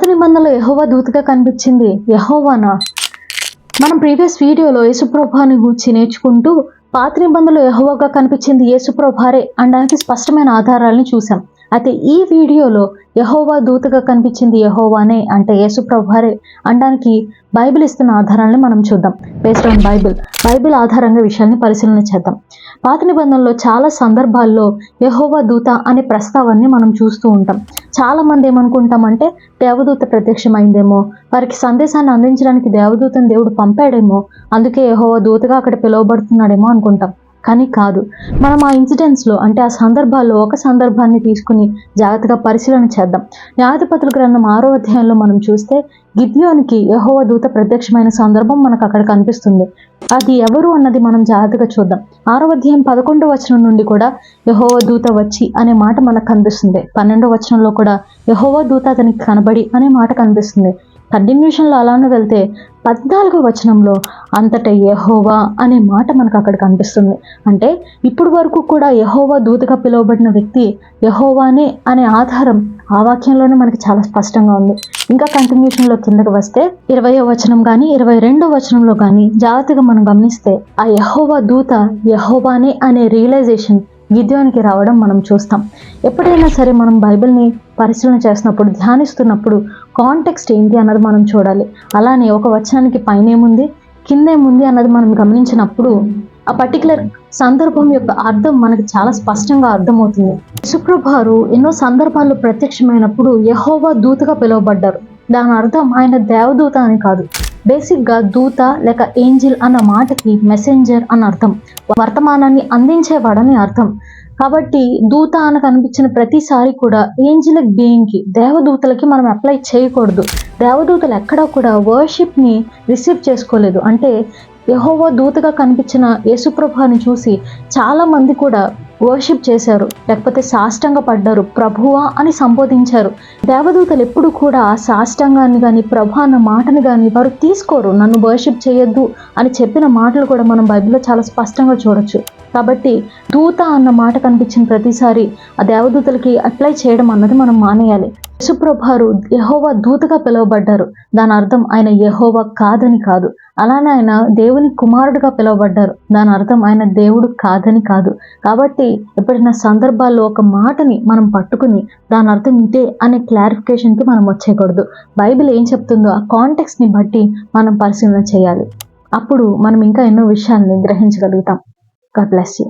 పాత నిబంధనలో యెహోవా దూతగా కనిపించింది యెహోవానా? మనం ప్రీవియస్ వీడియోలో యేసుప్రభుని గూర్చి నేర్చుకుంటూ పాత నిబంధనలో యెహోవాగా కనిపించింది యేసుప్రభురే అనడానికి స్పష్టమైన ఆధారాలను చూసాం. అయితే ఈ వీడియోలో యెహోవా దూతగా కనిపించింది యెహోవానే అంటే యేసుప్రభురే అనడానికి బైబిల్ ఇస్తున్న ఆధారాలను మనం చూద్దాం. బేస్డ్ ఆన్ బైబిల్ ఆధారంగా విషయాన్ని పరిశీలన చేద్దాం. పాత నిబంధనలో చాలా సందర్భాల్లో యెహోవా దూత అనే ప్రస్తావాన్ని మనం చూస్తూ ఉంటాం. చాలా మంది ఏమనుకుంటామంటే దేవదూత ప్రత్యక్షమైందేమో, వారికి సందేశాన్ని అందించడానికి దేవదూతను దేవుడు పంపాడేమో, అందుకే యెహోవా దూతగా అక్కడ పిలువబడుతున్నాడేమో అనుకుంటాం. కానీ కాదు. మనం ఆ ఇన్సిడెంట్స్లో అంటే ఆ సందర్భాల్లో ఒక సందర్భాన్ని తీసుకుని జాగ్రత్తగా పరిశీలన చేద్దాం. న్యాయాధిపతుల గ్రంథం 6వ అధ్యాయంలో మనం చూస్తే గిద్యోనికి యెహోవా దూత ప్రత్యక్షమైన సందర్భం మనకు అక్కడ కనిపిస్తుంది. అది ఎవరు అన్నది మనం జాగ్రత్తగా చూద్దాం. 6వ అధ్యాయం 11వ వచనం నుండి కూడా యెహోవా దూత వచ్చి అనే మాట మనకు కనిపిస్తుంది. 12వ వచనంలో కూడా యెహోవా దూత అతనికి కనబడి అనే మాట కనిపిస్తుంది. కంటిన్యూషన్లో అలానే వెళ్తే 14వ వచనంలో అంతటా యెహోవా అనే మాట మనకు అక్కడ కనిపిస్తుంది. అంటే ఇప్పుడు వరకు కూడా యెహోవా దూతగా పిలువబడిన వ్యక్తి యెహోవానే అనే ఆధారం ఆ వాక్యంలోనే మనకి చాలా స్పష్టంగా ఉంది. ఇంకా కంటిన్యూషన్లో కిందకి వస్తే 20వ వచనం కానీ 22వ వచనంలో కానీ జాగ్రత్తగా మనం గమనిస్తే ఆ యెహోవా దూత యెహోవానే అనే రియలైజేషన్ గిద్యోనికి రావడం మనం చూస్తాం. ఎప్పుడైనా సరే మనం బైబిల్ని పరిశీలన చేస్తున్నప్పుడు ధ్యానిస్తున్నప్పుడు కాంటెక్స్ట్ ఏంటి అన్నది మనం చూడాలి. అలానే ఒక వచనానికి పైనేముంది కిందేముంది అన్నది మనం గమనించినప్పుడు ఆ పర్టికులర్ సందర్భం యొక్క అర్థం మనకు చాలా స్పష్టంగా అర్థమవుతుంది. యేసుప్రభువారు ఎన్నో సందర్భాల్లో ప్రత్యక్షమైనప్పుడు యెహోవా దూతగా పిలువబడ్డారు. దాని అర్థం ఆయన దేవదూత అని కాదు. బేసిక్గా దూత లేక ఏంజిల్ అన్న మాటకి మెసెంజర్ అని అర్థం, వర్తమానాన్ని అందించేవాడని అర్థం. కాబట్టి దూత అని కనిపించిన ప్రతిసారి కూడా ఏంజిలిక్ బీయింగ్కి దేవదూతలకి మనం అప్లై చేయకూడదు. దేవదూతలు ఎక్కడా కూడా వర్షిప్ని రిసీవ్ చేసుకోలేదు. అంటే యెహోవా దూతగా కనిపించిన యేసుప్రభుని చూసి చాలా మంది కూడా వర్షిప్ చేశారు, లేకపోతే సాష్టాంగ పడ్డారు, ప్రభువా అని సంబోధించారు. దేవదూతలు ఎప్పుడు కూడా సాష్టాంగాన్ని కానీ ప్రభు అన్న మాటను కానీ వారు తీసుకోరు. నన్ను వర్షిప్ చేయొద్దు అని చెప్పిన మాటలు కూడా మనం బైబిల్లో చాలా స్పష్టంగా చూడొచ్చు. కాబట్టి దూత అన్న మాట కనిపించిన ప్రతిసారి ఆ దేవదూతలకి అప్లై చేయడం అన్నది మనం మానేయాలి. యేసుప్రభువారు యెహోవా దూతగా పిలువబడ్డారు. దాని అర్థం ఆయన యెహోవా కాదని కాదు. అలానే ఆయన దేవుని కుమారుడుగా పిలువబడ్డారు. దాని అర్థం ఆయన దేవుడు కాదని కాదు. కాబట్టి ఎప్పుడైనా సందర్భాల్లో ఒక మాటని మనం పట్టుకుని దాని అర్థం ఇదే అనే క్లారిఫికేషన్కి మనం వచ్చేయకూడదు. బైబిల్ ఏం చెప్తుందో ఆ కాంటెక్స్ట్ని బట్టి మనం పరిశీలన చేయాలి. అప్పుడు మనం ఇంకా ఎన్నో విషయాల్ని గ్రహించగలుగుతాం. God bless you.